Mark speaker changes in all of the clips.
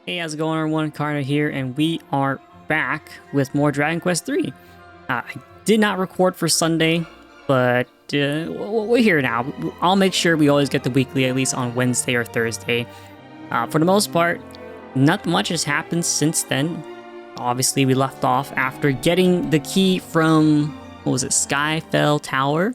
Speaker 1: Hey, how's it going everyone? Carter here, and we are back with more Dragon Quest 3. I did not record for Sunday, but we're here now. I'll make sure we always get the weekly at least on Wednesday or Thursday. For the most part, not much has happened since then. Obviously, we left off after getting the key from, what was it, Skyfell Tower?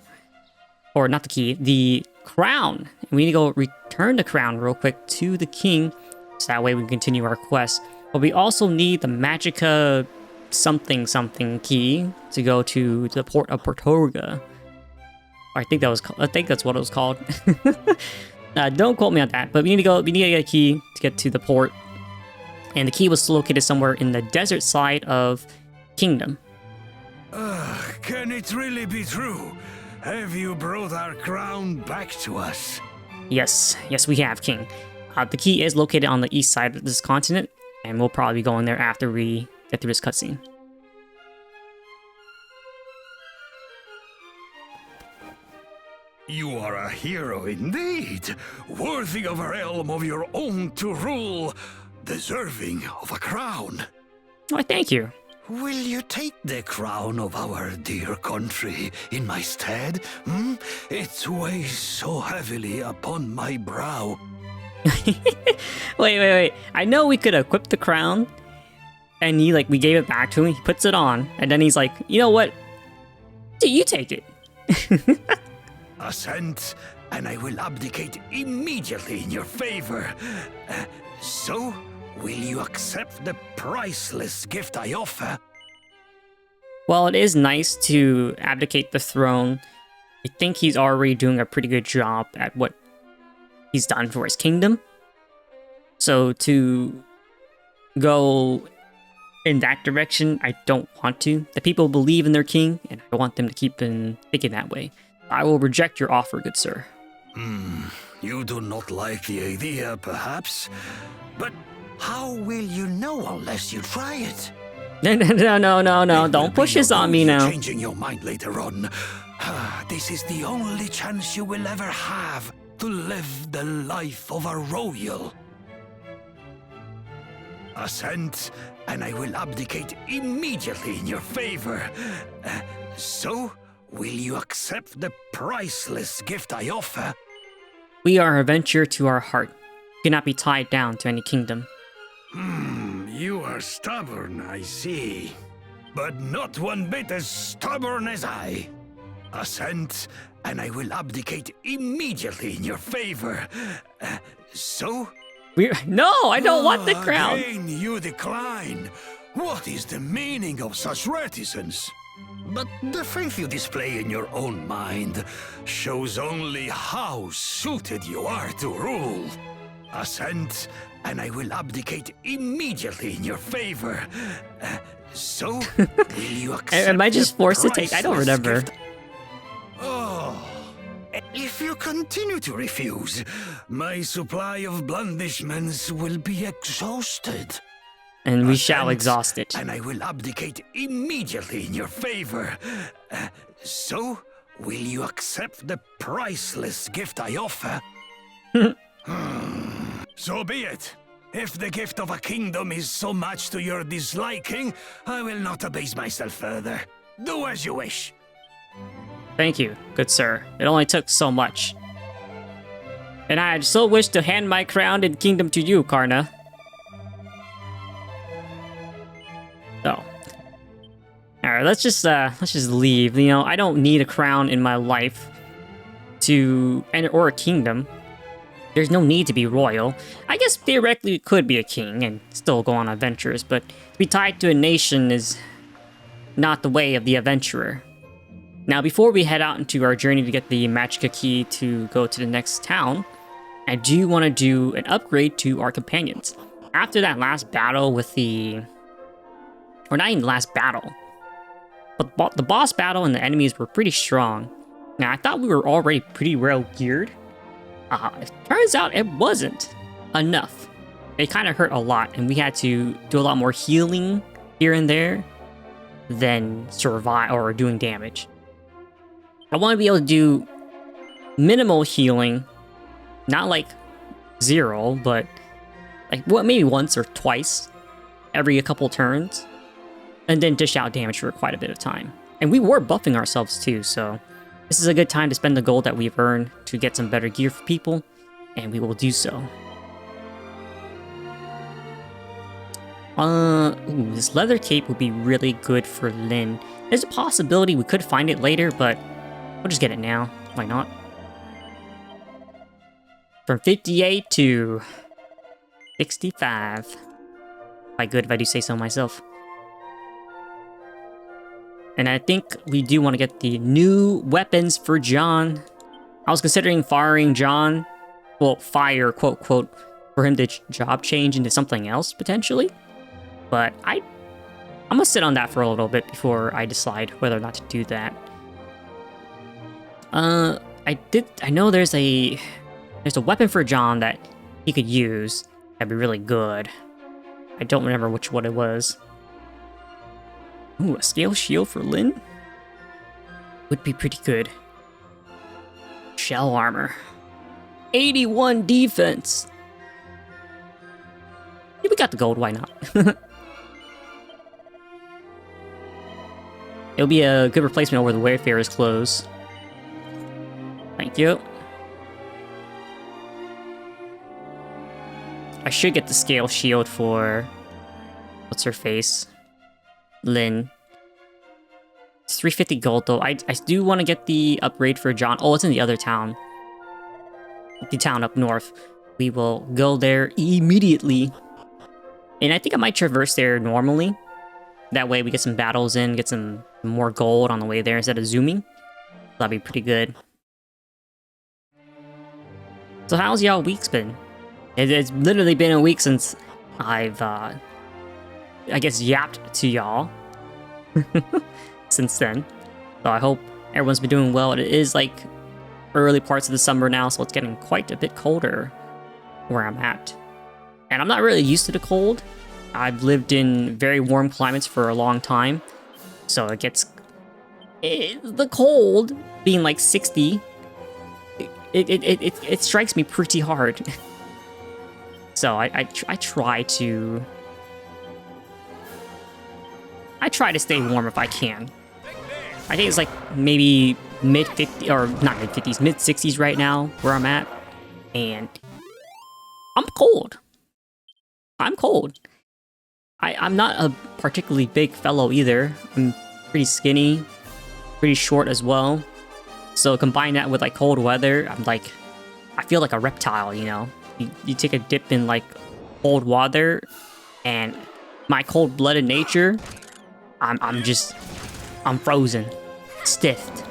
Speaker 1: Or not the key, the crown. And we need to go return the crown real quick to the king, so that way we can continue our quest. But we also need the Magica something key to go to the port of Portoga. I think that's what it was called. Don't quote me on that, but we need to get a key to get to the port. And the key was located somewhere in the desert side of Kingdom.
Speaker 2: Can it really be true? Have you brought our crown back to us?
Speaker 1: Yes, we have, King. The key is located on the east side of this continent, and we'll probably be going there after we get through this cutscene.
Speaker 2: You are a hero indeed, worthy of a realm of your own to rule, deserving of a crown.
Speaker 1: Why, thank you.
Speaker 2: Will you take the crown of our dear country in my stead? It weighs so heavily upon my brow.
Speaker 1: Wait. I know we could equip the crown, and we gave it back to him. He puts it on, and then he's like, you know what? You take it.
Speaker 2: Assent, and I will abdicate immediately in your favor. So, will you accept the priceless gift I offer?
Speaker 1: Well, it is nice to abdicate the throne. I think he's already doing a pretty good job at what he's done for his kingdom. So to go in that direction, I don't want to. The people believe in their king, and I want them to keep thinking that way. I will reject your offer, good sir.
Speaker 2: You do not like the idea, perhaps? But how will you know unless you try it?
Speaker 1: No, don't push this on me now.
Speaker 2: Changing your mind later on. This is the only chance you will ever have to live the life of a royal. Assent, and I will abdicate immediately in your favor. So, will you accept the priceless gift I offer?
Speaker 1: We are a venture to our heart. We cannot be tied down to any kingdom.
Speaker 2: You are stubborn, I see. But not one bit as stubborn as I. Assent, and I will abdicate immediately in your favor. So?
Speaker 1: No, I don't want the crown.
Speaker 2: Again, you decline. What is the meaning of such reticence? But the faith you display in your own mind shows only how suited you are to rule. Assent, and I will abdicate immediately in your favor. So, will you accept?
Speaker 1: Am I just forced to take? I don't remember.
Speaker 2: Gift? Oh, if you continue to refuse, my supply of blandishments will be exhausted.
Speaker 1: And we shall exhaust it.
Speaker 2: And I will abdicate immediately in your favor. So, will you accept the priceless gift I offer? So be it. If the gift of a kingdom is so much to your disliking, I will not abase myself further. Do as you wish.
Speaker 1: Thank you, good sir. It only took so much. And I so wish to hand my crown and kingdom to you, Karna. So, alright, let's just leave. You know, I don't need a crown in my life or a kingdom. There's no need to be royal. I guess theoretically you could be a king and still go on adventures, but to be tied to a nation is not the way of the adventurer. Now, before we head out into our journey to get the Magica key to go to the next town, I do want to do an upgrade to our companions. After that last battle with or not even the last battle, but the boss battle and the enemies were pretty strong. Now, I thought we were already pretty well geared. It turns out it wasn't enough. It kind of hurt a lot, and we had to do a lot more healing here and there than survive or doing damage. I want to be able to do minimal healing, not like 0, but like, what, maybe once or twice every a couple turns, and then dish out damage for quite a bit of time. And we were buffing ourselves too, so this is a good time to spend the gold that we've earned to get some better gear for people, and we will do so. Ooh, this leather cape would be really good for Lynn. There's a possibility we could find it later, but we'll just get it now. Why not? From 58 to 65. Quite good if I do say so myself. And I think we do want to get the new weapons for John. I was considering firing John. Well, fire, quote, quote, for him to job change into something else, potentially. But I'm gonna sit on that for a little bit before I decide whether or not to do that. I know there's a weapon for John that he could use that'd be really good. I don't remember which one it was. Ooh, a scale shield for Lynn? Would be pretty good. Shell armor. 81 defense! Yeah, we got the gold, why not? It'll be a good replacement over the Wayfarer's clothes. Thank you. I should get the scale shield for... what's her face? Lynn. It's 350 gold though. I do want to get the upgrade for John. Oh, it's in the other town. The town up north. We will go there immediately. And I think I might traverse there normally. That way we get some battles in, get some more gold on the way there instead of zooming. That'd be pretty good. So how's y'all week's been? It's literally been a week since I've, I guess, yapped to y'all. Since then. So I hope everyone's been doing well. It is like early parts of the summer now, so it's getting quite a bit colder where I'm at. And I'm not really used to the cold. I've lived in very warm climates for a long time, so it gets... the cold, being like 60, it strikes me pretty hard. So I try to... I try to stay warm if I can. I think it's like maybe mid-50s, or not mid-50s, mid-60s right now where I'm at. And I'm cold. I'm cold. I'm not a particularly big fellow either. I'm pretty skinny, pretty short as well. So combine that with like cold weather, I feel like a reptile, you know? You take a dip in like cold water, and my cold-blooded nature, I'm frozen, stiffed.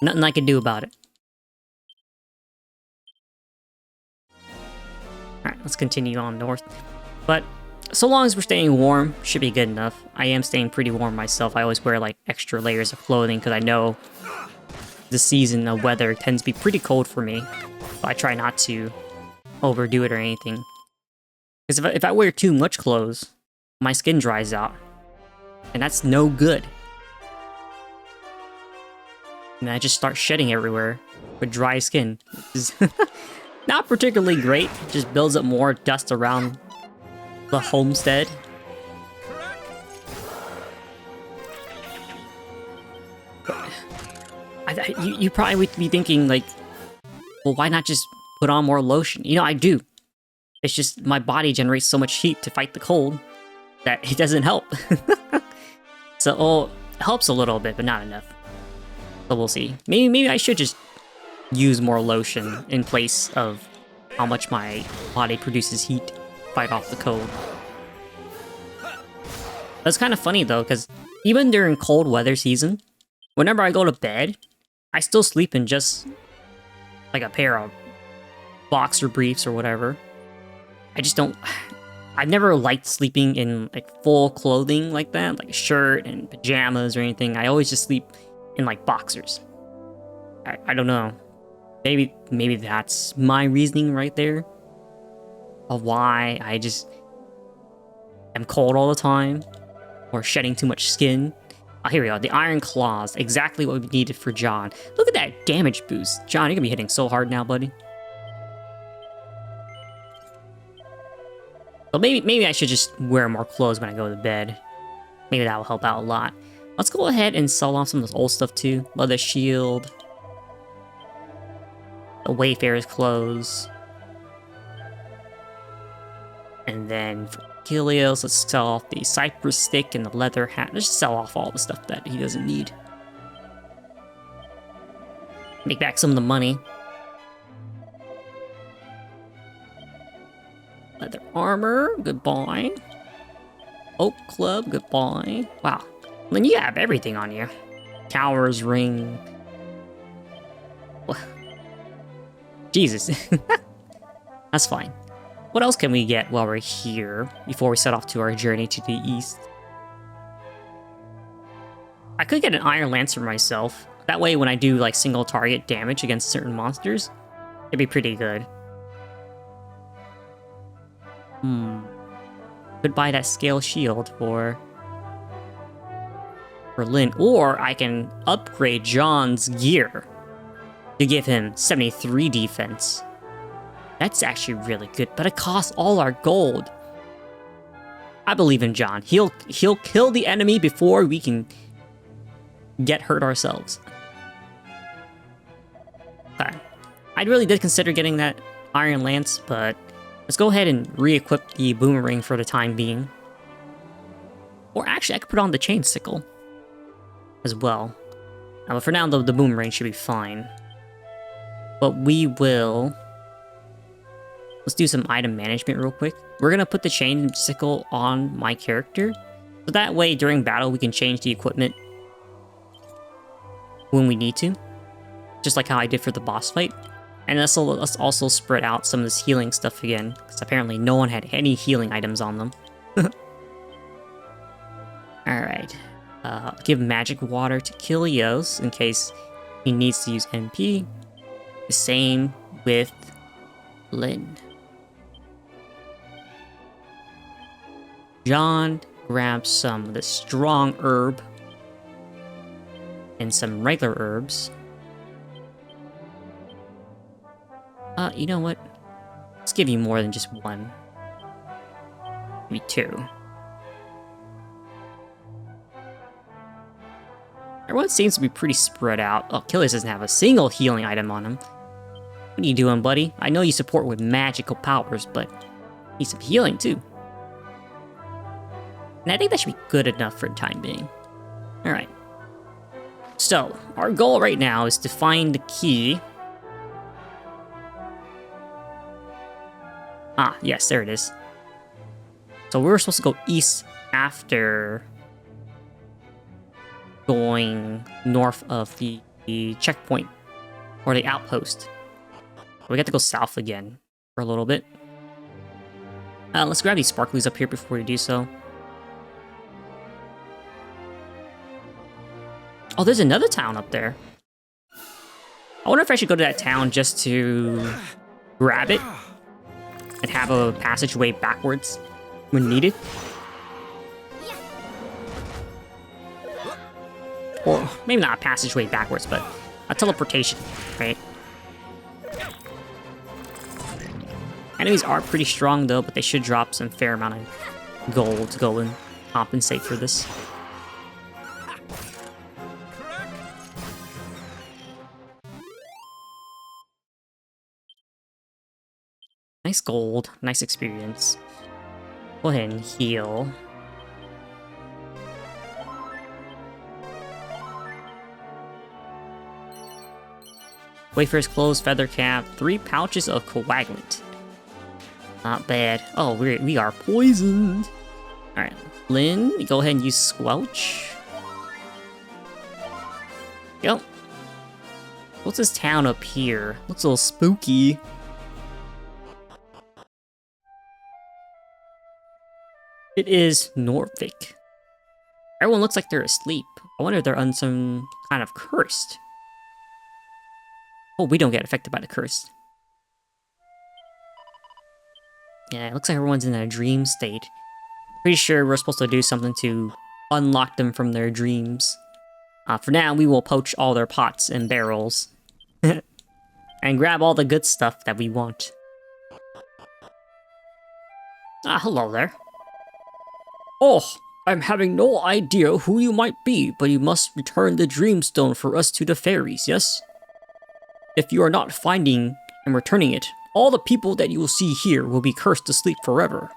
Speaker 1: Nothing I can do about it. Alright, let's continue on north. But so long as we're staying warm, should be good enough. I am staying pretty warm myself. I always wear like extra layers of clothing because I know the season of weather tends to be pretty cold for me. But I try not to overdo it or anything. Because if I wear too much clothes, my skin dries out. And that's no good. And I just start shedding everywhere with dry skin. Which is not particularly great. It just builds up more dust around the homestead. You probably would be thinking, like, well, why not just put on more lotion? You know, I do. It's just my body generates so much heat to fight the cold that it doesn't help. So, it helps a little bit, but not enough. So we'll see. Maybe I should just use more lotion in place of how much my body produces heat to fight off the cold. That's kind of funny though, because even during cold weather season, whenever I go to bed, I still sleep in just like a pair of boxer briefs or whatever. I just don't... I've never liked sleeping in like full clothing like that, like a shirt and pajamas or anything. I always just sleep in like boxers. I don't know. Maybe that's my reasoning right there of why I just am cold all the time or shedding too much skin. Oh, here we go. The Iron Claws. Exactly what we needed for John. Look at that damage boost. John, you're gonna be hitting so hard now, buddy. So maybe I should just wear more clothes when I go to bed. Maybe that will help out a lot. Let's go ahead and sell off some of this old stuff too. Leather shield. The Wayfarer's clothes. And then for Helios, let's sell off the cypress stick and the leather hat. Let's just sell off all the stuff that he doesn't need. Make back some of the money. Leather armor, goodbye. Oak club, goodbye. Wow. Then you have everything on you. Tower's ring. Jesus. That's fine. What else can we get while we're here before we set off to our journey to the east? I could get an Iron Lance for myself. That way when I do like single target damage against certain monsters, it'd be pretty good. Could buy that scale shield for Lynn, or I can upgrade John's gear to give him 73 defense. That's actually really good, but it costs all our gold. I believe in John. He'll kill the enemy before we can get hurt ourselves. Okay. I really did consider getting that Iron Lance, but let's go ahead and re-equip the boomerang for the time being. Or actually, I could put on the chain sickle as well. But for now, the boomerang should be fine. But we will... Let's do some item management real quick. We're going to put the chain sickle on my character. So that way, during battle, we can change the equipment when we need to. Just like how I did for the boss fight. And let's also spread out some of this healing stuff again, because apparently no one had any healing items on them. Alright. Give magic water to Kilios in case he needs to use MP. The same with Lynn. John grabs some of the strong herb and some regular herbs. You know what? Let's give you more than just one. Maybe two. Everyone seems to be pretty spread out. Oh, Achilles doesn't have a single healing item on him. What are you doing, buddy? I know you support with magical powers, but need some healing too. And I think that should be good enough for the time being. Alright. So, our goal right now is to find the key. Ah, yes, there it is. So we were supposed to go east after going north of the checkpoint, or the outpost. We got to go south again for a little bit. Let's grab these sparklies up here before we do so. Oh, there's another town up there. I wonder if I should go to that town just to grab it and have a passageway backwards when needed. Or maybe not a passageway backwards, but a teleportation, right? Enemies are pretty strong though, but they should drop some fair amount of gold to go and compensate for this. Nice gold, nice experience. Go ahead and heal. Wayfarer's clothes, feather cap, 3 pouches of coagulant. Not bad. Oh, we are poisoned. Alright, Lynn, you go ahead and use Squelch. Yo. What's this town up here? Looks a little spooky. It is Norvik. Everyone looks like they're asleep. I wonder if they're on some kind of cursed. Oh, we don't get affected by the curse. Yeah, it looks like everyone's in a dream state. Pretty sure we're supposed to do something to unlock them from their dreams. For now, we will poach all their pots and barrels. And grab all the good stuff that we want. Hello there. Oh, I'm having no idea who you might be, but you must return the Dreamstone for us to the fairies, yes? If you are not finding and returning it, all the people that you will see here will be cursed to sleep forever.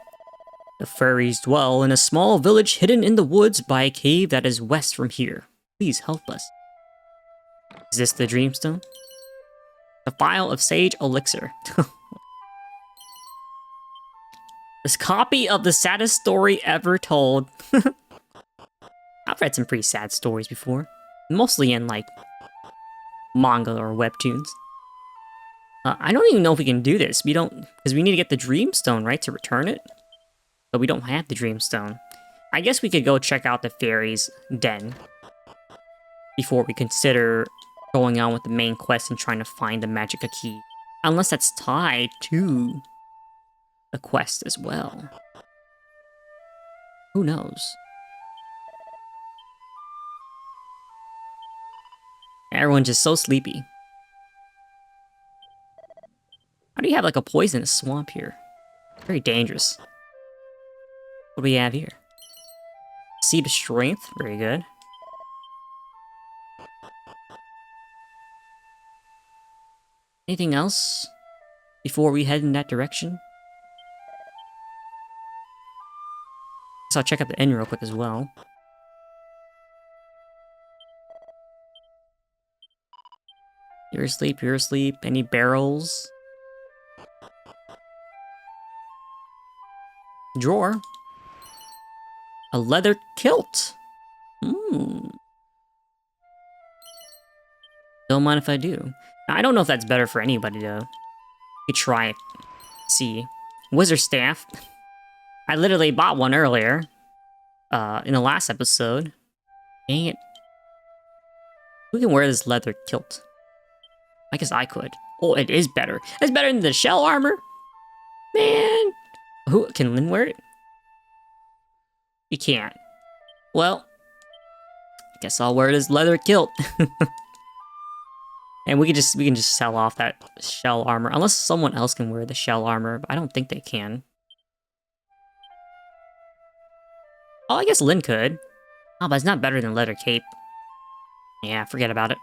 Speaker 1: The fairies dwell in a small village hidden in the woods by a cave that is west from here. Please help us. Is this the Dreamstone? The Phial of Sage Elixir. This copy of the saddest story ever told. I've read some pretty sad stories before. Mostly in, like, manga or webtoons. I don't even know if we can do this. We don't... Because we need to get the Dreamstone, right? To return it? But we don't have the Dreamstone. I guess we could go check out the fairies' den. Before we consider going on with the main quest and trying to find the Magica key. Unless that's tied to the quest as well. Who knows? Everyone's just so sleepy. How do you have like a poisonous swamp here? Very dangerous. What do we have here? Seed of Strength, very good. Anything else before we head in that direction? So I'll check out the inn real quick as well. You're asleep, you're asleep. Any barrels? Drawer. A leather kilt. Don't mind if I do. Now, I don't know if that's better for anybody though. You could try it. See. Wizard staff. I literally bought one earlier. In the last episode. Dang it. Who can wear this leather kilt? I guess I could. Oh, it is better. It's better than the shell armor? Man. Who can Lynn wear it? You can't. Well, guess I'll wear this leather kilt. And we can just sell off that shell armor. Unless someone else can wear the shell armor, but I don't think they can. Oh, I guess Lynn could. Oh, but it's not better than leather cape. Yeah, forget about it.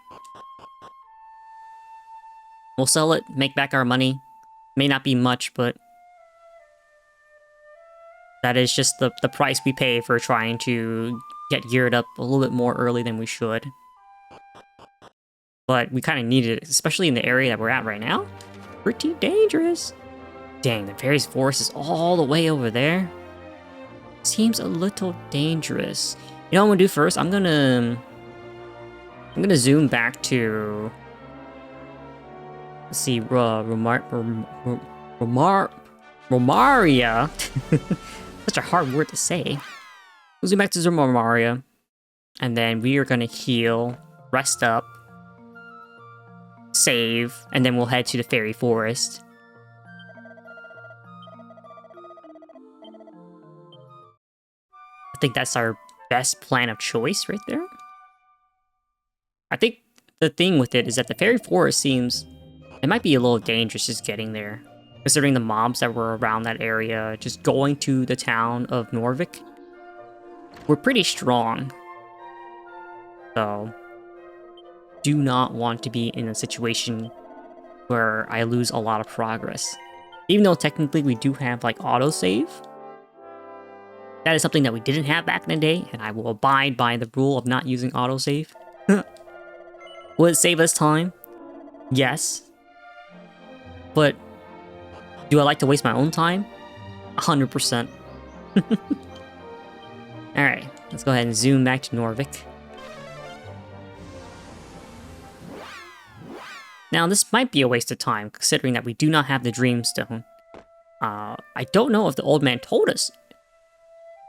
Speaker 1: We'll sell it, make back our money. May not be much, but that is just the price we pay for trying to get geared up a little bit more early than we should. But we kind of need it, especially in the area that we're at right now. Pretty dangerous. Dang, the fairies forest is all the way over there. Seems a little dangerous. You know what I'm gonna do first? I'm gonna zoom back to... Let's see, Romaria. Such a hard word to say. We'll zoom back to Romaria. And then we are gonna heal, rest up, save, and then we'll head to the fairy forest. I think that's our best plan of choice right there. I think the thing with it is that the fairy forest seems... It might be a little dangerous just getting there. Considering the mobs that were around that area, just going to the town of Norvik. We're pretty strong. So... do not want to be in a situation where I lose a lot of progress. Even though technically we do have like autosave. That is something that we didn't have back in the day, and I will abide by the rule of not using autosave. Will it save us time? Yes. But do I like to waste my own time? 100%. Alright, let's go ahead and zoom back to Norvik. Now, this might be a waste of time, considering that we do not have the Dreamstone. I don't know if the old man told us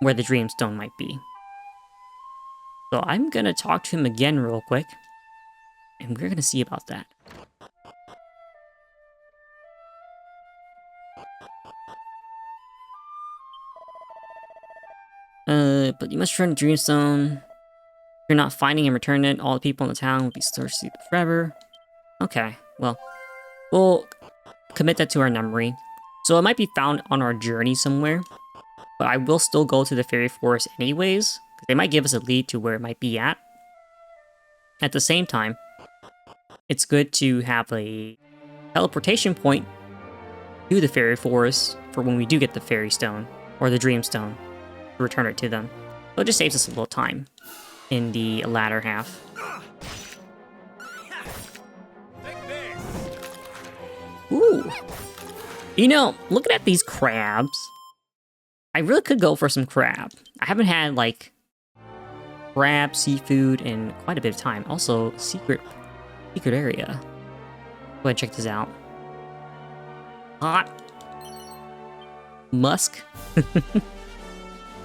Speaker 1: where the Dreamstone might be. So I'm gonna talk to him again real quick, and we're gonna see about that. But you must return the Dreamstone. If you're not finding and returning it, all the people in the town will be thirsty forever. Okay, well, we'll commit that to our memory. So it might be found on our journey somewhere. But I will still go to the fairy forest anyways, because they might give us a lead to where it might be at. At the same time, it's good to have a teleportation point to the fairy forest for when we do get the fairy stone, or the dream stone, to return it to them. So it just saves us a little time in the latter half. Ooh. You know, looking at these crabs, I really could go for some crab. I haven't had, like, crab, seafood in quite a bit of time. Also, secret area. Go ahead and check this out. Hot. Musk.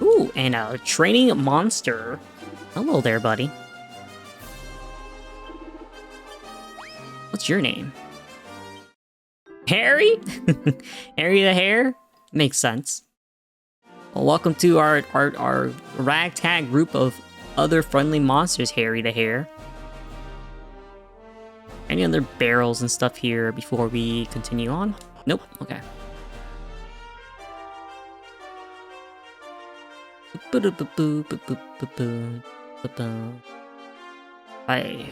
Speaker 1: Ooh, and a training monster. Hello there, buddy. What's your name? Harry? Harry the Hare? Makes sense. Well, welcome to our ragtag group of other friendly monsters, Harry the Hare. Any other barrels and stuff here before we continue on? Nope, okay. Hey.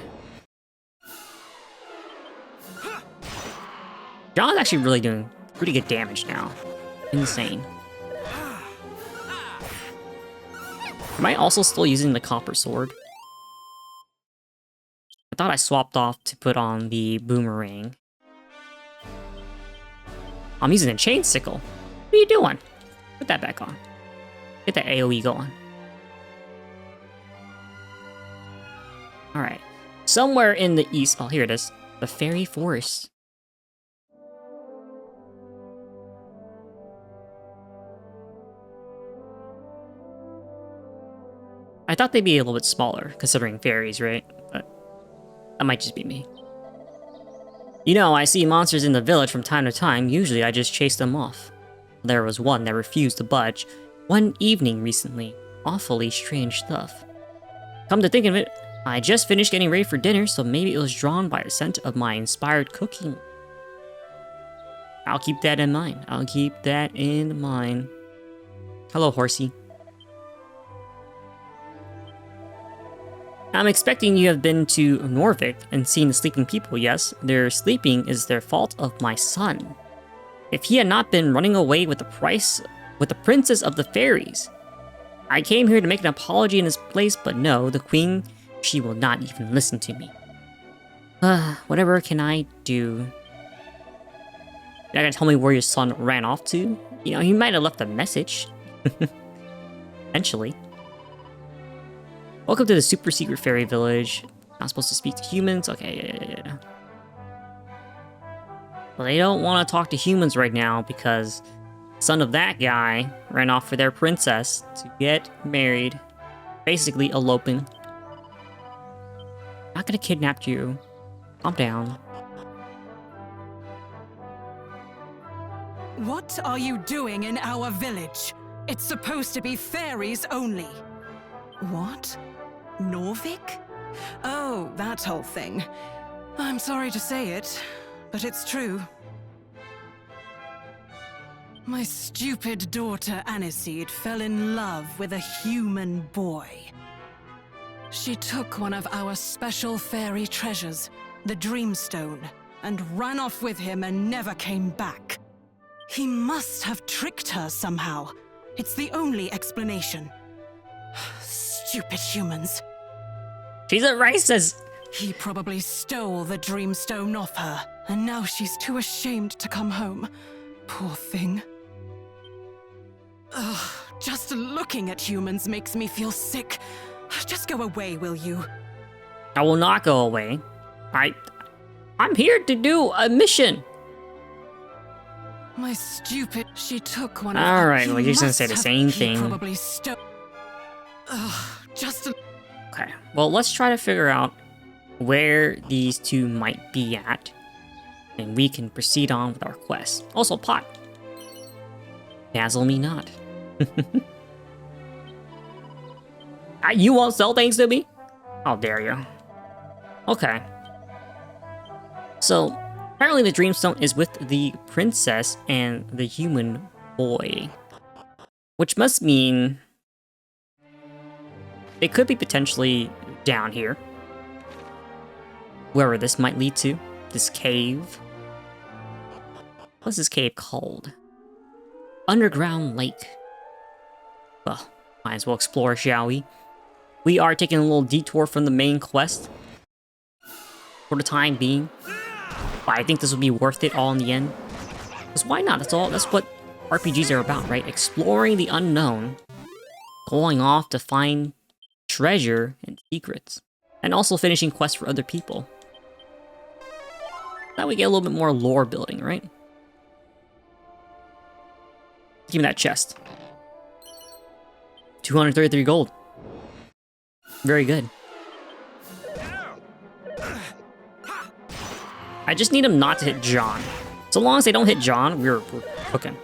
Speaker 1: John's actually really doing pretty good damage now. Insane. Am I also still using the copper sword? I thought I swapped off to put on the boomerang. I'm using a chain sickle. What are you doing? Put that back on. Get that AoE going. Alright. Somewhere in the east... Oh, here it is. The fairy forest. I thought they'd be a little bit smaller, considering fairies, right? But that might just be me. You know, I see monsters in the village from time to time. Usually I just chase them off. There was one that refused to budge one evening recently. Awfully strange stuff. Come to think of it, I just finished getting ready for dinner, so maybe it was drawn by the scent of my inspired cooking. I'll keep that in mind. I'll keep that in mind. Hello, horsey. I'm expecting you have been to Norvik and seen the sleeping people, yes? Their sleeping is their fault of my son. If he had not been running away with the princess of the fairies. I came here to make an apology in his place, but no, the queen, she will not even listen to me. Whatever can I do? You're not gonna tell me where your son ran off to? You know, he might have left a message. Potentially. Welcome to the super secret fairy village. Not supposed to speak to humans? Okay, yeah. Well, they don't want to talk to humans right now because son of that guy ran off for their princess to get married. Basically eloping. Not gonna kidnap you. Calm down.
Speaker 3: What are you doing in our village? It's supposed to be fairies only. What? Norvik? Oh, that whole thing. I'm sorry to say it, but it's true. My stupid daughter Aniseed fell in love with a human boy. She took one of our special fairy treasures, the Dreamstone, and ran off with him and never came back. He must have tricked her somehow. It's the only explanation. Stupid humans.
Speaker 1: She's a racist.
Speaker 3: He probably stole the Dreamstone off her, and now she's too ashamed to come home. Poor thing. Ugh, just looking at humans makes me feel sick. Just go away, will you?
Speaker 1: I will not go away. I'm here to do a mission.
Speaker 3: My stupid... She took one of...
Speaker 1: Alright, well, you're just gonna say the same thing.
Speaker 3: Probably stole... Ugh, just...
Speaker 1: Okay, well, let's try to figure out where these two might be at, and we can proceed on with our quest. Also, pot. Dazzle me not. You won't sell things to me? How dare you? Okay. So, apparently the Dreamstone is with the princess and the human boy. Which must mean it could be potentially down here. Wherever this might lead to. This cave. What's this cave called? Underground Lake. Well, might as well explore, shall we? We are taking a little detour from the main quest. For the time being. But I think this will be worth it all in the end. Because why not? That's what RPGs are about, right? Exploring the unknown. Going off to find treasure and secrets. And also finishing quests for other people. That we get a little bit more lore building, right? Give me that chest. 233 gold. Very good. I just need him not to hit John. So long as they don't hit John, we're cooking.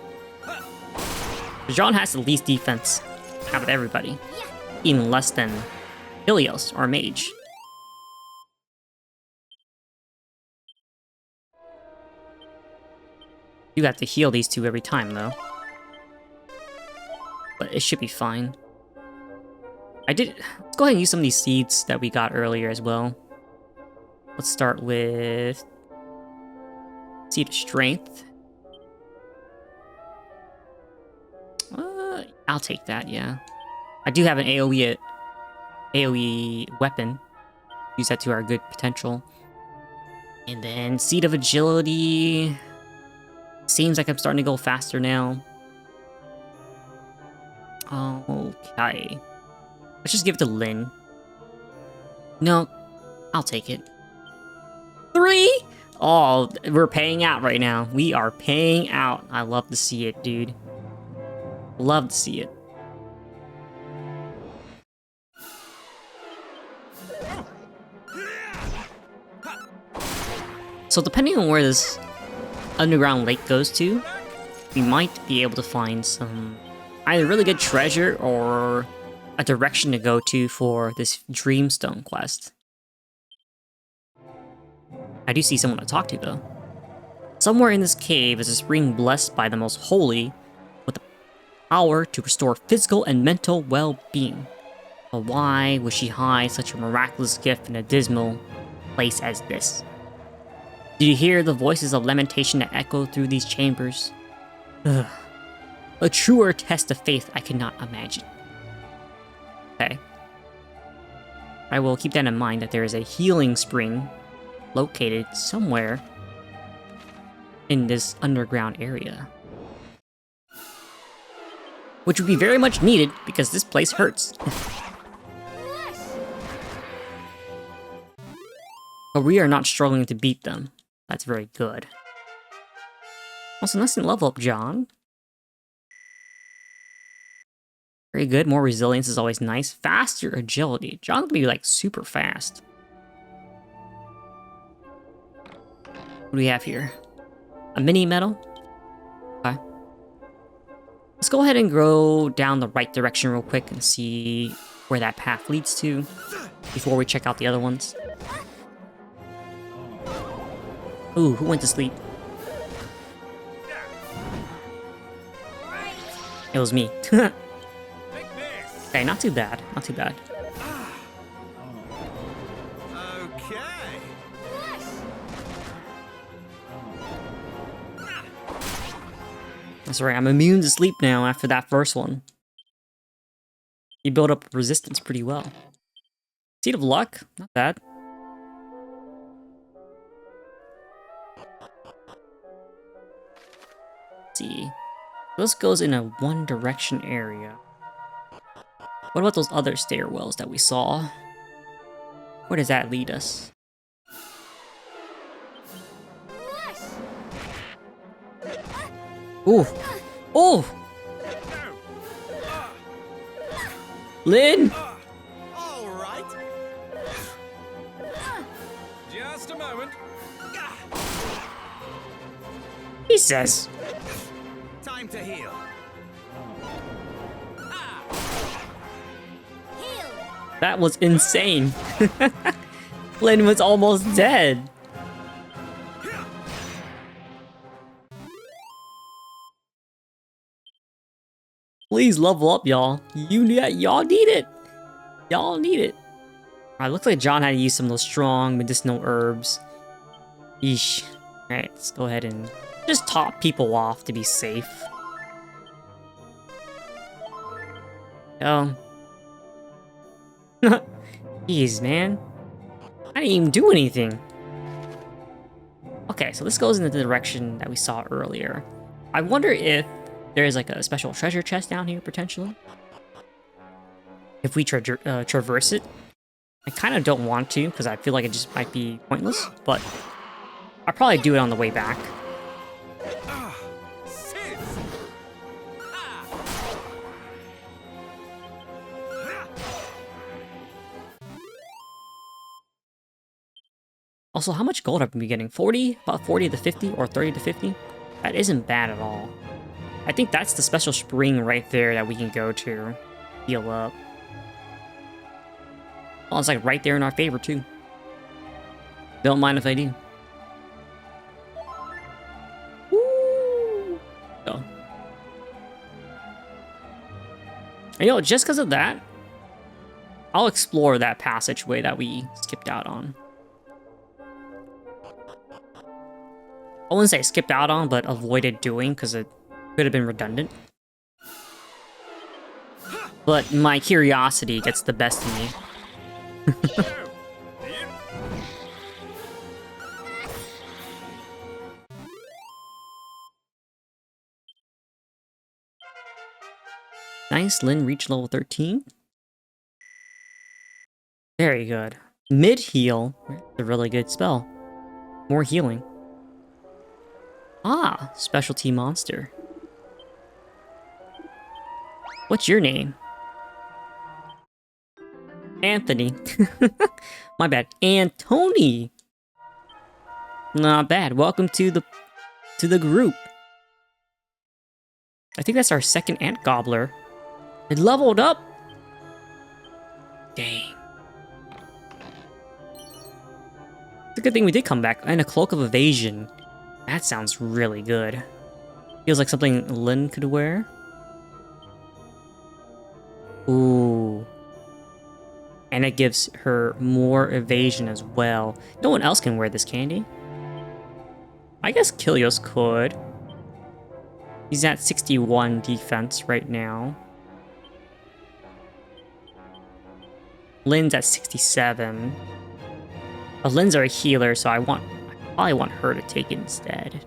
Speaker 1: John has the least defense out of everybody. Even less than Helios, our mage. You have to heal these two every time, though. But it should be fine. Let's go ahead and use some of these seeds that we got earlier as well. Let's start with Seed of Strength. I'll take that, yeah. I do have an AoE weapon. Use that to our good potential. And then Seed of Agility. Seems like I'm starting to go faster now. Okay. Let's just give it to Lynn. No, I'll take it. 3? Oh, we're paying out right now. We are paying out. I love to see it, dude. Love to see it. So depending on where this underground lake goes to, we might be able to find some either really good treasure or a direction to go to for this Dreamstone quest. I do see someone to talk to, though. Somewhere in this cave is a spring blessed by the most holy, with the power to restore physical and mental well-being. But why would she hide such a miraculous gift in a dismal place as this? Do you hear the voices of lamentation that echo through these chambers? Ugh. A truer test of faith I cannot imagine. Okay. I will keep that in mind, that there is a healing spring located somewhere in this underground area. Which would be very much needed, because this place hurts. But we are not struggling to beat them. That's very good. Also, nice and level up, John. Very good. More resilience is always nice. Faster agility. John's gonna be like super fast. What do we have here? A mini medal? Okay. Let's go ahead and go down the right direction real quick and see where that path leads to before we check out the other ones. Ooh, who went to sleep? It was me. Okay, not too bad. Not too bad.
Speaker 2: Okay.
Speaker 1: That's right, I'm immune to sleep now after that first one. You build up resistance pretty well. Seed of Luck, not bad. Let's see. This goes in a one direction area. What about those other stairwells that we saw? Where does that lead us? Ooh! Ooh! Lynn!
Speaker 2: All right. Just a moment.
Speaker 1: Jesus!
Speaker 2: Time to heal.
Speaker 1: That was insane. Lynn was almost dead. Please level up, y'all. Y'all need it. Y'all need it. Alright, looks like John had to use some of those strong medicinal herbs. Yeesh. Alright, let's go ahead and just top people off to be safe. Oh. Jeez, man. I didn't even do anything. Okay, so this goes in the direction that we saw earlier. I wonder if there's like a special treasure chest down here, potentially. If we traverse it. I kind of don't want to, because I feel like it just might be pointless, but I'll probably do it on the way back. Also, how much gold have we been getting? 40? About 40 to 50? Or 30 to 50? That isn't bad at all. I think that's the special spring right there that we can go to. Heal up. Well, it's like right there in our favor, too. Don't mind if I do. Woo! Oh. And, you know, just because of that, I'll explore that passageway that we skipped out on. I wouldn't say skipped out on, but avoided doing, because it could have been redundant. But my curiosity gets the best of me. Nice, Lynn reached level 13. Very good. Mid-heal, a really good spell. More healing. Ah, specialty monster. What's your name? Anthony. My bad. Antony. Not bad. Welcome to the group. I think that's our second ant gobbler. It leveled up. Dang. It's a good thing we did come back. And a cloak of evasion. That sounds really good. Feels like something Lynn could wear. Ooh. And it gives her more evasion as well. No one else can wear this candy. I guess Kilios could. He's at 61 defense right now. Lynn's at 67. But Lynn's our healer, so I probably want her to take it instead.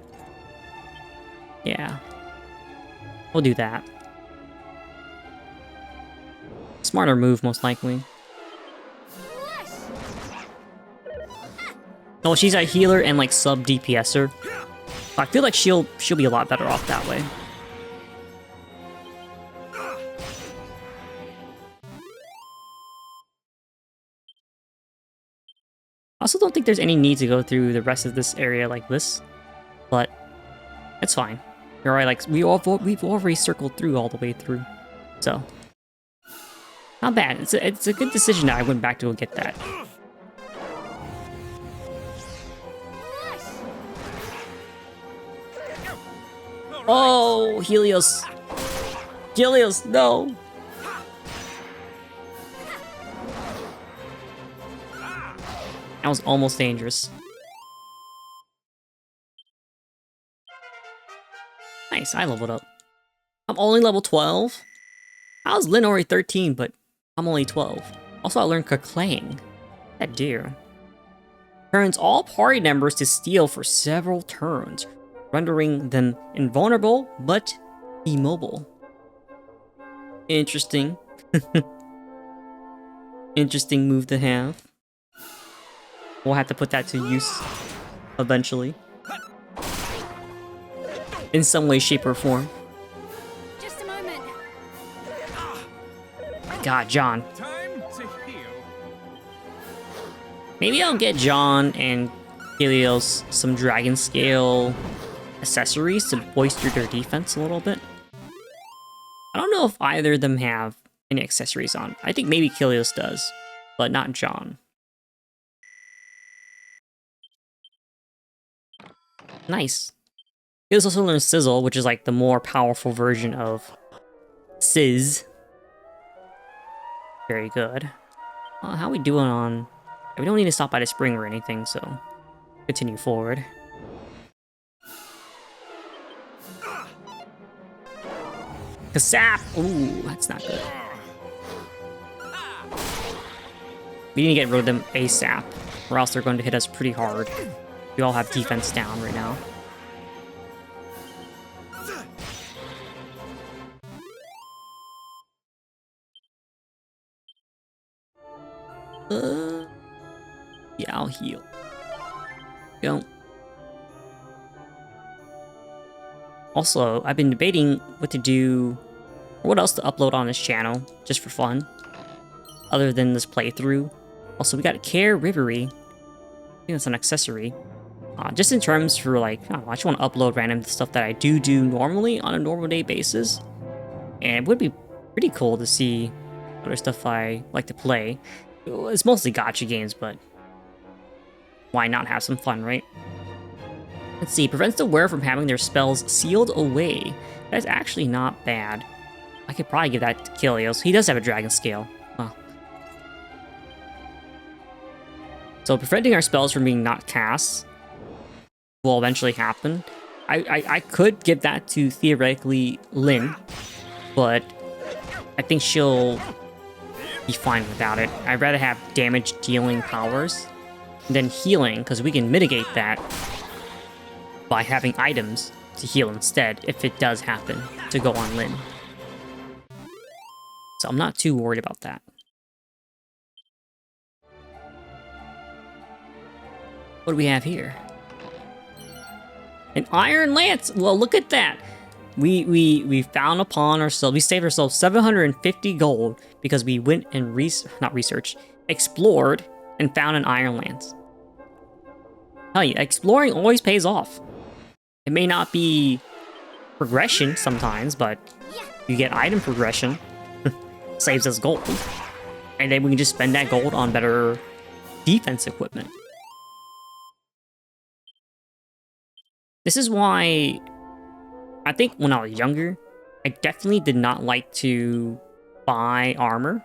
Speaker 1: Yeah. We'll do that. Smarter move, most likely. Oh, she's a healer and like sub DPSer. I feel like she'll be a lot better off that way. I also don't think there's any need to go through the rest of this area like this, but it's fine. You're right, like we've already circled through all the way through, so not bad. It's a good decision that I went back to go get that. Oh, Helios! Helios, no! That was almost dangerous. Nice, I leveled up. I'm only level 12. I was Lynn already 13, but I'm only 12. Also, I learned Kaklang. That deer. Turns all party members to steal for several turns, rendering them invulnerable but immobile. Interesting. Interesting move to have. We'll have to put that to use eventually. In some way, shape, or form.
Speaker 4: Just a moment.
Speaker 1: God, John.
Speaker 5: Time to heal.
Speaker 1: Maybe I'll get John and Helios some dragon scale accessories to bolster their defense a little bit. I don't know if either of them have any accessories on. I think maybe Helios does, but not John. Nice. He also learns Sizzle, which is like the more powerful version of Sizz. Very good. How we doing on... We don't need to stop by the spring or anything, so... Continue forward. Kasap! Ooh, that's not good. We need to get rid of them ASAP, or else they're going to hit us pretty hard. We all have defense down right now. Yeah, I'll heal. Go. Also, I've been debating what to do, or what else to upload on this channel, just for fun, other than this playthrough. Also, we got a Care Rivery. I think that's an accessory. Just in terms for, like, I don't know, I just want to upload random stuff that I do normally on a normal day basis. And it would be pretty cool to see other stuff I like to play. It's mostly gacha games, but why not have some fun, right? Let's see, prevents the wearer from having their spells sealed away. That's actually not bad. I could probably give that to Kilios. He does have a dragon scale. Huh. So preventing our spells from being not cast will eventually happen. I could give that to, theoretically, Lyn, but I think she'll be fine without it. I'd rather have damage dealing powers than healing, because we can mitigate that by having items to heal instead if it does happen to go on Lyn. So I'm not too worried about that. What do we have here? An iron lance! Well, look at that! We found upon ourselves, we saved ourselves 750 gold because we went and explored and found an iron lance. Tell you, exploring always pays off. It may not be progression sometimes, but you get item progression. Saves us gold. And then we can just spend that gold on better defense equipment. This is why I think when I was younger, I definitely did not like to buy armor,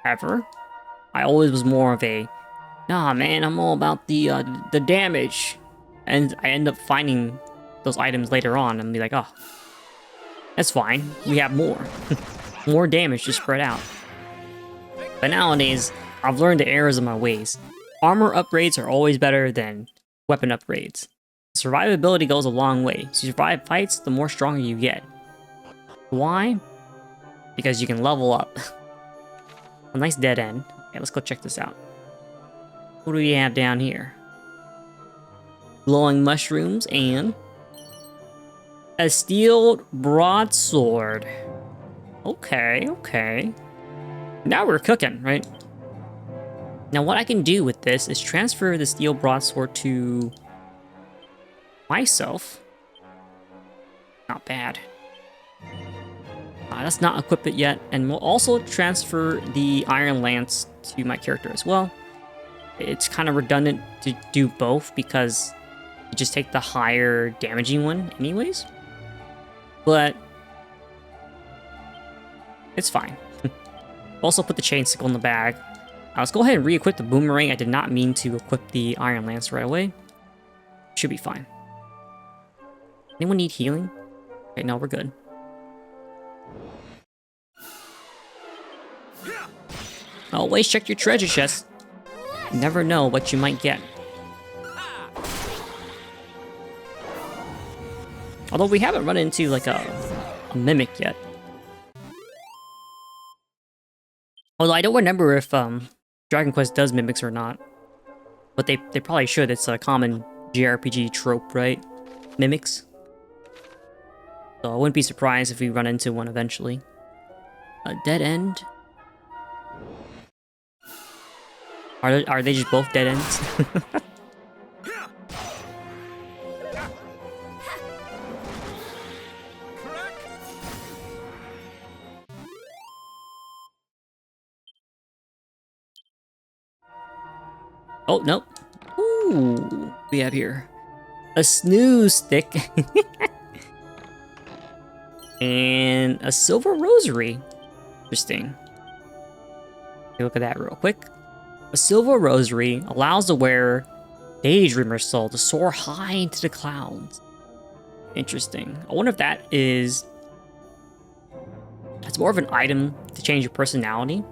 Speaker 1: ever. I always was more of a, nah man, I'm all about the damage. And I end up finding those items later on and be like, oh, that's fine, we have more. More damage to spread out. But nowadays, I've learned the errors of my ways. Armor upgrades are always better than weapon upgrades. Survivability goes a long way. So you survive fights, the more stronger you get. Why? Because you can level up. A nice dead end. Okay, let's go check this out. What do we have down here? Glowing mushrooms and a steel broadsword. Okay, okay. Now we're cooking, right? Now what I can do with this is transfer the steel broadsword to myself. Not bad. Let's not equip it yet, and we'll also transfer the iron lance to my character as well. It's kind of redundant to do both because you just take the higher damaging one anyways. But it's fine. Also put the chain sickle in the bag. Let's go ahead and re-equip the boomerang. I did not mean to equip the iron lance right away. Should be fine. Anyone need healing? Okay, no, we're good. Always check your treasure chest. You never know what you might get. Although we haven't run into like a mimic yet. Although I don't remember if Dragon Quest does mimics or not. But they probably should. It's a common JRPG trope, right? Mimics. So I wouldn't be surprised if we run into one eventually. A dead end? Are they just both dead ends? Oh, nope. Ooh, what we have here? A snooze stick. And a silver rosary. Interesting. Take a look at that real quick. A silver rosary allows the wearer Daydreamer's soul to soar high into the clouds. Interesting. I wonder if that is... It's more of an item to change your personality.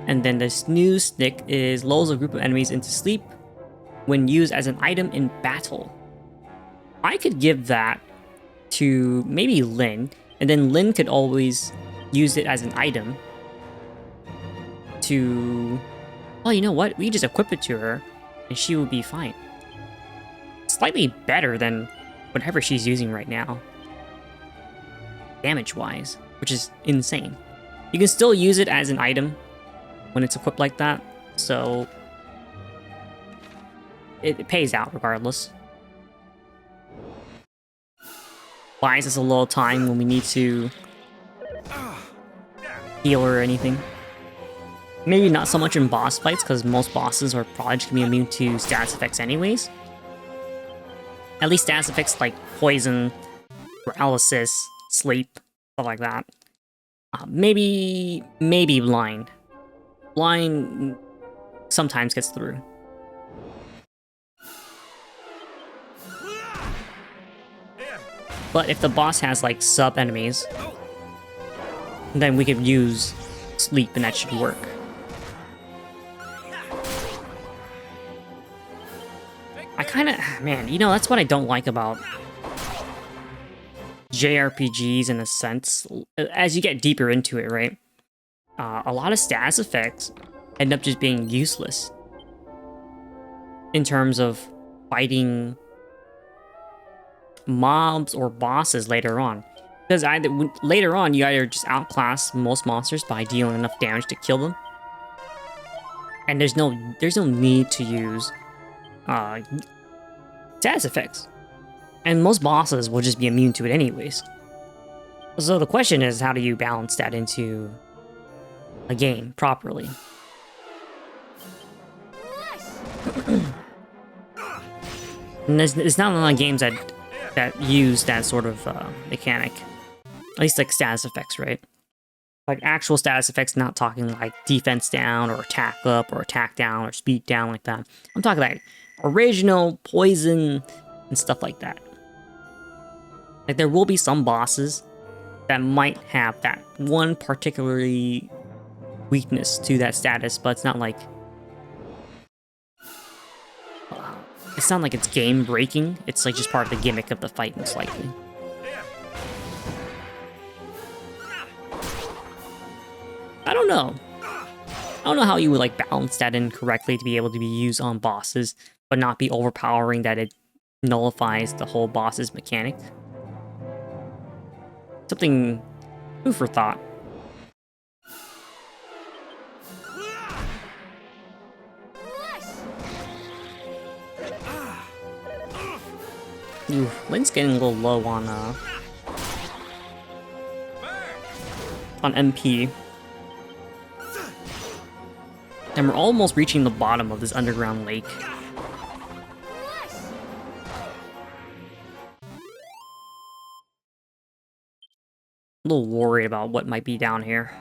Speaker 1: And then this new stick is lulls a group of enemies into sleep when used as an item in battle. I could give that to maybe Lynn, and then Lynn could always use it as an item to... Well, you know what? We just equip it to her, and she will be fine. Slightly better than whatever she's using right now, damage-wise, which is insane. You can still use it as an item when it's equipped like that, so it pays out regardless. Buys us a little time when we need to heal or anything. Maybe not so much in boss fights, because most bosses are probably just gonna be immune to status effects anyways. At least status effects like poison, paralysis, sleep, stuff like that. Maybe blind. Blind sometimes gets through. But if the boss has like sub enemies, then we could use sleep and that should work. I kind of, man, you know, that's what I don't like about JRPGs in a sense. As you get deeper into it, right? A lot of status effects end up just being useless in terms of fighting mobs or bosses later on. Because later on, you either just outclass most monsters by dealing enough damage to kill them, and there's no need to use status effects, and most bosses will just be immune to it anyways. So the question is, how do you balance that into a game properly? And there's not a lot of games that use that sort of mechanic. At least like status effects, right? Like actual status effects, not talking like defense down or attack up or attack down or speed down like that. I'm talking like original poison and stuff like that. Like there will be some bosses that might have that one particularly weakness to that status, but it's not like it's game breaking. It's like just part of the gimmick of the fight, most likely. I don't know. I don't know how you would like balance that in correctly to be able to be used on bosses, but not be overpowering that it nullifies the whole boss's mechanic. Something food for thought. Ooh, Lynn's getting a little low on MP. And we're almost reaching the bottom of this underground lake. A little worried about what might be down here.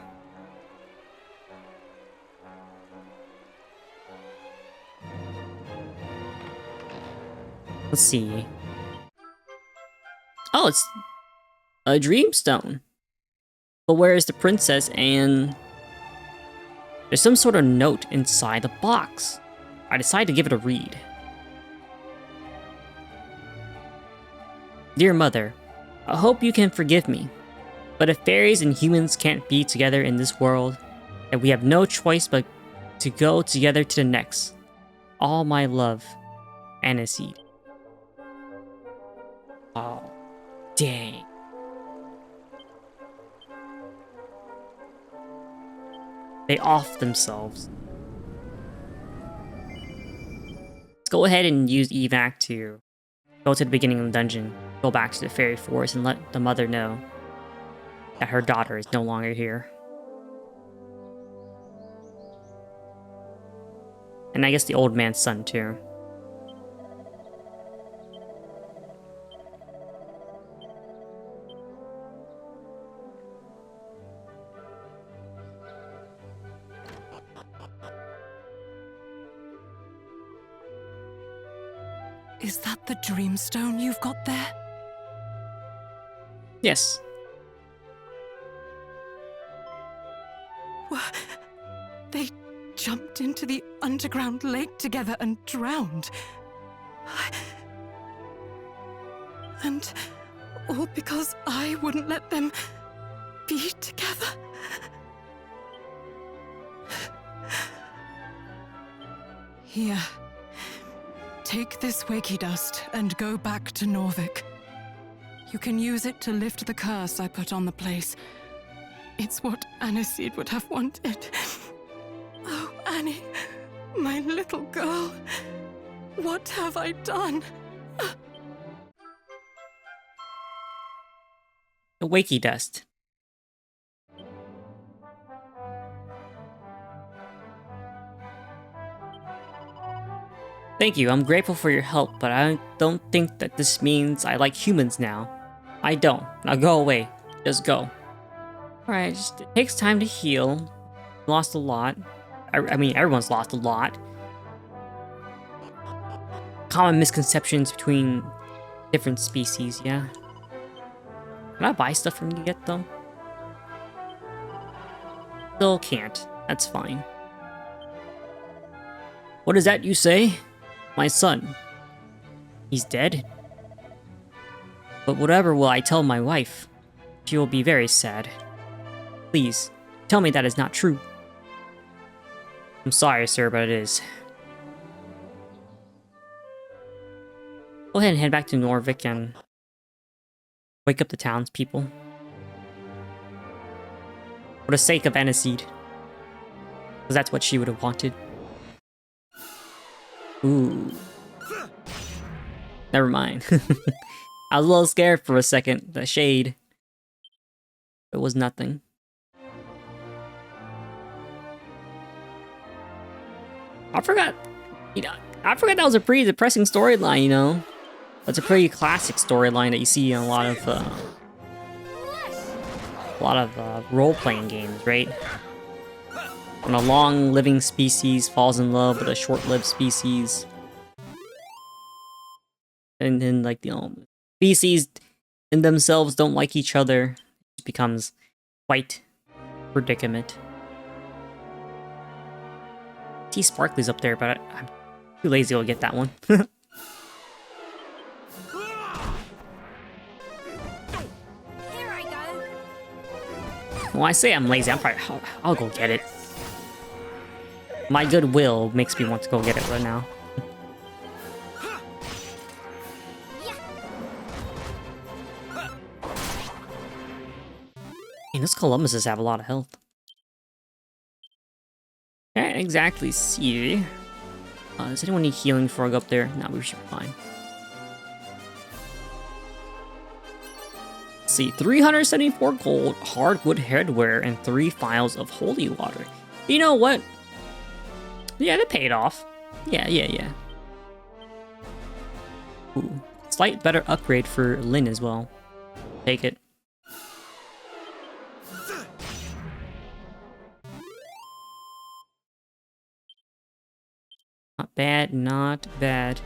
Speaker 1: Let's see. Oh, it's a dreamstone. But where is the princess? And there's some sort of note inside the box. I decide to give it a read. Dear Mother, I hope you can forgive me. But if fairies and humans can't be together in this world, then we have no choice but to go together to the next. All my love, Aniseed. Oh, dang. They off themselves. Let's go ahead and use evac to go to the beginning of the dungeon, go back to the fairy forest, and let the mother know that her daughter is no longer here. And I guess the old man's son too.
Speaker 3: Is that the dreamstone you've got there?
Speaker 1: Yes.
Speaker 3: They jumped into the underground lake together and drowned. And all because I wouldn't let them be together. Here. Take this wakey dust and go back to Norvik. You can use it to lift the curse I put on the place. It's what Aniseed would have wanted. Oh, Annie, my little girl. What have I done?
Speaker 1: The wakey dust. Thank you, I'm grateful for your help, but I don't think that this means I like humans now. I don't. Now go away. Just go. Alright, it takes time to heal. Lost a lot. I mean, everyone's lost a lot. Common misconceptions between different species, yeah. Can I buy stuff from you yet, though? Still can't. That's fine. What is that you say? My son. He's dead? But whatever will I tell my wife? She will be very sad. Please, tell me that is not true. I'm sorry, sir, but it is. Go ahead and head back to Norvik and wake up the townspeople. For the sake of Aniseed. Because that's what she would have wanted. Ooh. Never mind. I was a little scared for a second. The shade. It was nothing. I forgot that was a pretty depressing storyline, you know? That's a pretty classic storyline that you see in a lot of role-playing games, right? When a long-living species falls in love with a short-lived species. And then, like, you know, species in themselves don't like each other. It becomes quite a predicament. I see Sparkly's up there, but I'm too lazy to get that one.
Speaker 4: Here I go.
Speaker 1: Well, I say I'm lazy. I'll go get it. My goodwill makes me want to go get it right now. Man, those Columbuses have a lot of health. Can't exactly see. Does anyone need healing before I go up there? No, we should be fine. Let's see, 374 gold, hardwood headwear, and 3 vials of holy water. You know what? Yeah, that paid off. Yeah. Ooh, slight better upgrade for Lynn as well. Take it. Not bad, not bad.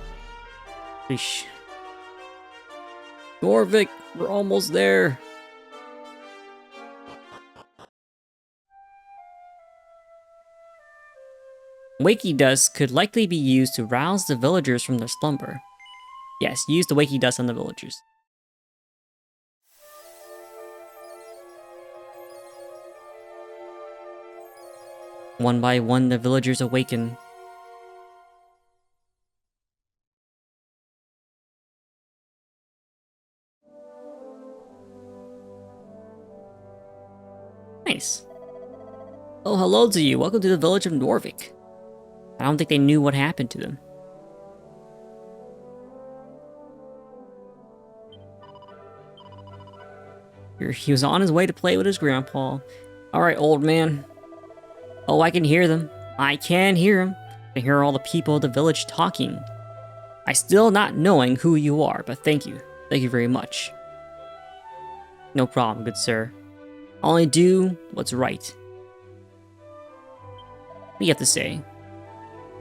Speaker 1: Eesh. Norvik, we're almost there. Wakey dust could likely be used to rouse the villagers from their slumber. Yes, use the wakey dust on the villagers. One by one, the villagers awaken. Nice. Oh, hello to you. Welcome to the village of Norvik. I don't think they knew what happened to them. He was on his way to play with his grandpa. Alright, old man. Oh, I can hear them. I can hear them. I can hear all the people of the village talking. I still not knowing who you are, but thank you. Thank you very much. No problem, good sir. I'll only do what's right. What do you have to say?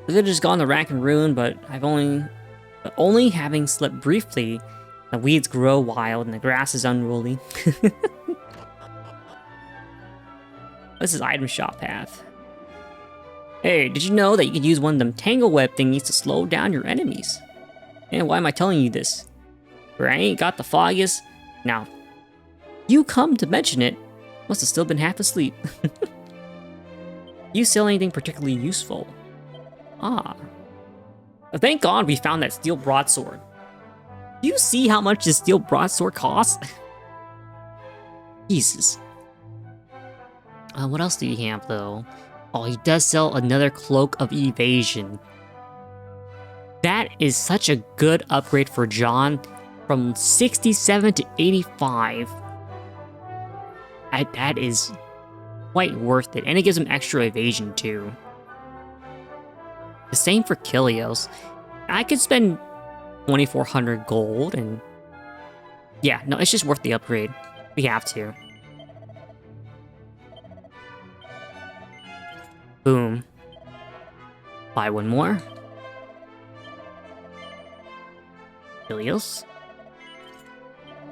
Speaker 1: The village has gone to rack and ruin, but I've only But only having slept briefly, the weeds grow wild and the grass is unruly. This is item shop path. Hey, did you know that you could use one of them tangle web thingies to slow down your enemies? And why am I telling you this? For I ain't got the foggiest. Now, you come to mention it, must have still been half asleep. You sell anything particularly useful? Ah. Thank God we found that steel broadsword. Do you see how much this steel broadsword costs? Jesus. What else do you have though? Oh, he does sell another cloak of evasion. That is such a good upgrade for John from 67 to 85. That is quite worth it, and it gives him extra evasion too. The same for Kilios. I could spend 2,400 gold and... yeah, no, it's just worth the upgrade. We have to. Boom. Buy one more. Kilios.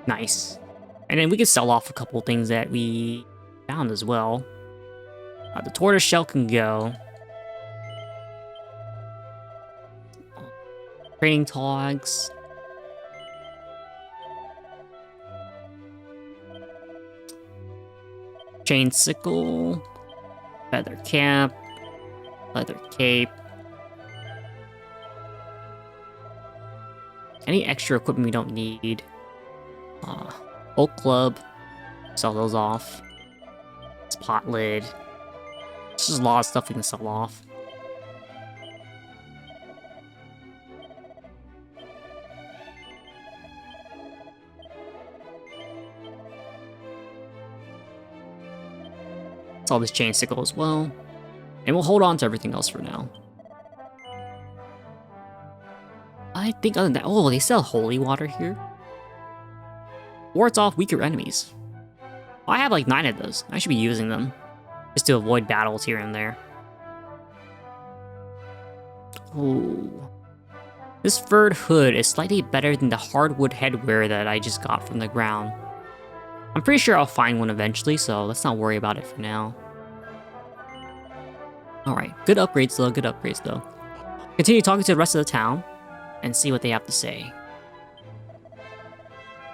Speaker 1: Nice. And then we can sell off a couple things that we found as well. The tortoise shell can go. Training togs. Chain sickle. Feather cap. Leather cape. Any extra equipment we don't need. Oak club. Sell those off. Pot lid. There's just a lot of stuff we can sell off. Sell this chain sickle as well. And we'll hold on to everything else for now. I think other than that... oh, they sell holy water here? Wards off weaker enemies. I have like 9 of those. I should be using them. Just to avoid battles here and there. Ooh. This furred hood is slightly better than the hardwood headwear that I just got from the ground. I'm pretty sure I'll find one eventually, so let's not worry about it for now. Alright, good upgrades though, good upgrades though. Continue talking to the rest of the town, and see what they have to say.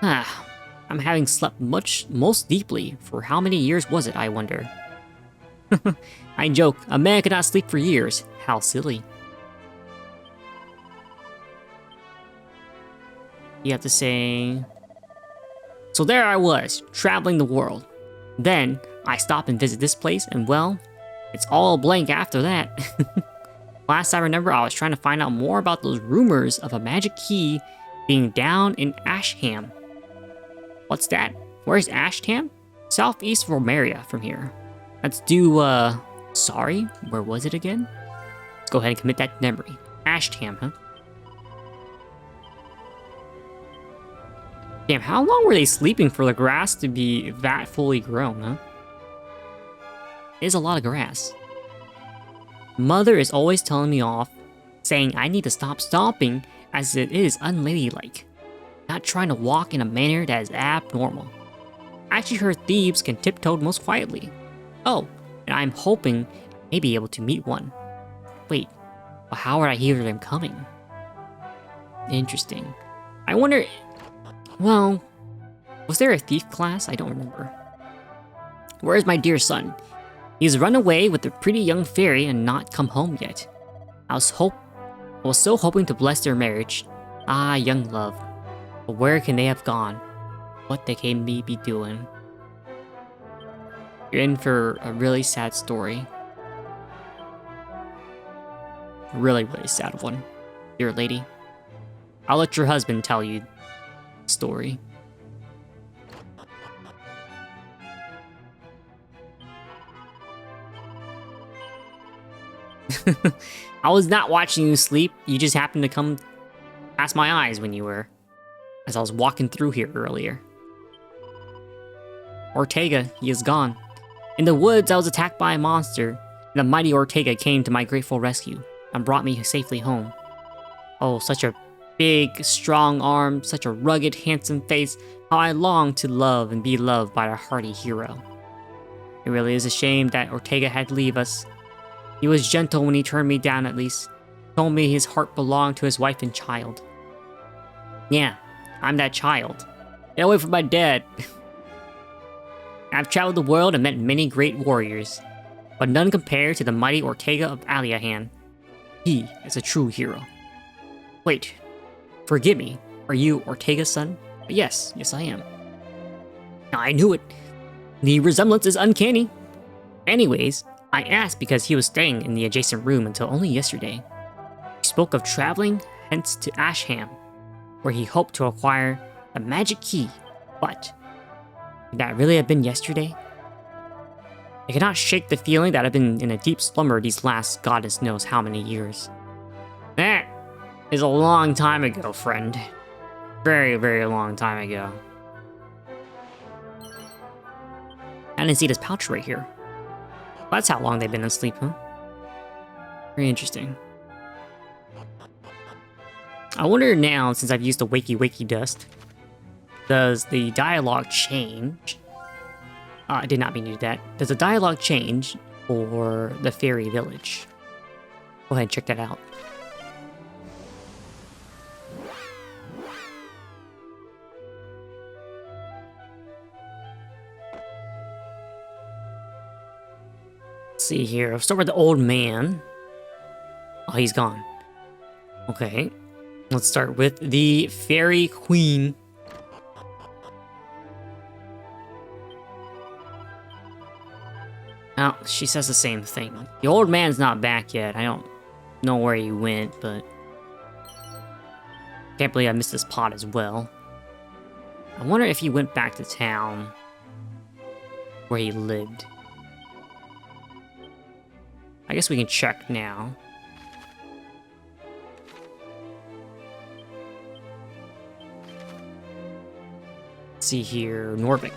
Speaker 1: I'm having slept most deeply. For how many years was it, I wonder? I joke, a man could not sleep for years. How silly. You have to say... so there I was, traveling the world. Then, I stop and visit this place, and well, it's all blank after that. Last I remember, I was trying to find out more about those rumors of a magic key being down in Ashham. What's that? Where's Ashham? Southeast Romaria from here. Let's do, sorry, where was it again? Let's go ahead and commit that to memory. Ashham, huh? Damn, how long were they sleeping for the grass to be that fully grown, huh? It is a lot of grass. Mother is always telling me off, saying I need to stop stomping as it is unladylike. Not trying to walk in a manner that is abnormal. I actually heard thieves can tiptoe most quietly. Oh, and I'm hoping I may be able to meet one. Wait, but how would I hear them coming? Interesting. I wonder... well, was there a thief class? I don't remember. Where is my dear son? He's run away with a pretty young fairy and not come home yet. I was so hoping to bless their marriage. Ah, young love. But where can they have gone? What they can be doing? You're in for a really sad story. A really, really sad one, dear lady. I'll let your husband tell you the story. I was not watching you sleep. You just happened to come past my eyes when you were, as I was walking through here earlier. Ortega, he is gone. In the woods, I was attacked by a monster, and the mighty Ortega came to my grateful rescue and brought me safely home. Oh, such a Big, strong arms, such a rugged, handsome face. How I long to love and be loved by a hardy hero. It really is a shame that Ortega had to leave us. He was gentle when he turned me down at least. Told me his heart belonged to his wife and child. Yeah, I'm that child. Get away from my dad. I've traveled the world and met many great warriors, but none compare to the mighty Ortega of Aliahan. He is a true hero. Wait, forgive me, are you Ortega's son? Yes, I am. I knew it. The resemblance is uncanny. Anyways, I asked because he was staying in the adjacent room until only yesterday. He spoke of traveling hence to Ashham, where he hoped to acquire a magic key, but could that really have been yesterday? I cannot shake the feeling that I've been in a deep slumber these last goddess knows how many years. That is a long time ago, friend. Very, very long time ago. I didn't see this pouch right here. Well, that's how long they've been asleep, huh? Very interesting. I wonder now, since I've used the wakey dust, does the dialogue change? I did not mean to do that. Does the dialogue change for the fairy village? Go ahead and check that out. Let's see here. I'll start with the old man. Oh, he's gone. Okay. Let's start with the fairy queen. Oh, she says the same thing. The old man's not back yet. I don't know where he went, but can't believe I missed this pot as well. I wonder if he went back to town where he lived. I guess we can check now. Let's see here, Norvik.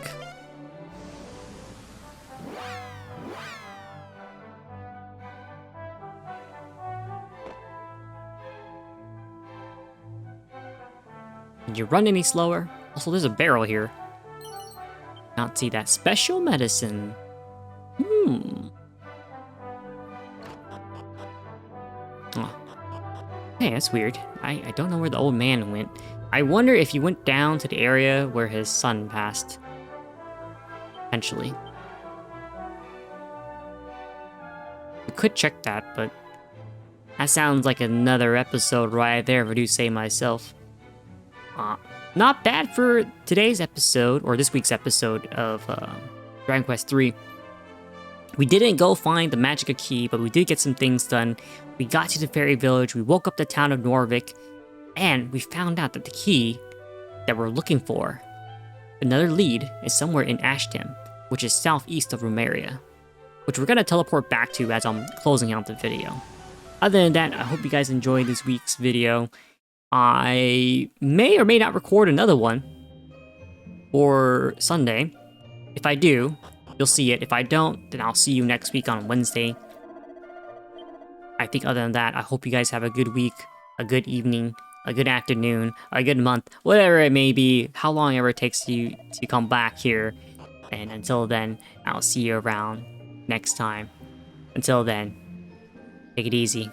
Speaker 1: Did you run any slower? Also, there's a barrel here. Not see that. Special medicine. Oh. Hey, that's weird. I don't know where the old man went. I wonder if he went down to the area where his son passed. Potentially. We could check that, but that sounds like another episode right there, if I do say myself. Not bad for today's episode, or this week's episode of Dragon Quest III. We didn't go find the Magica key, but we did get some things done. We got to the fairy village, we woke up the town of Norvik, and we found out that the key that we're looking for, another lead, is somewhere in Ashtem, which is southeast of Rumeria, which we're going to teleport back to as I'm closing out the video. Other than that, I hope you guys enjoyed this week's video. I may or may not record another one for Sunday. If I do, you'll see it. If I don't, then I'll see you next week on Wednesday. I think other than that, I hope you guys have a good week, a good evening, a good afternoon, a good month, whatever it may be, how long ever it takes you to come back here. And until then, I'll see you around next time. Until then, take it easy.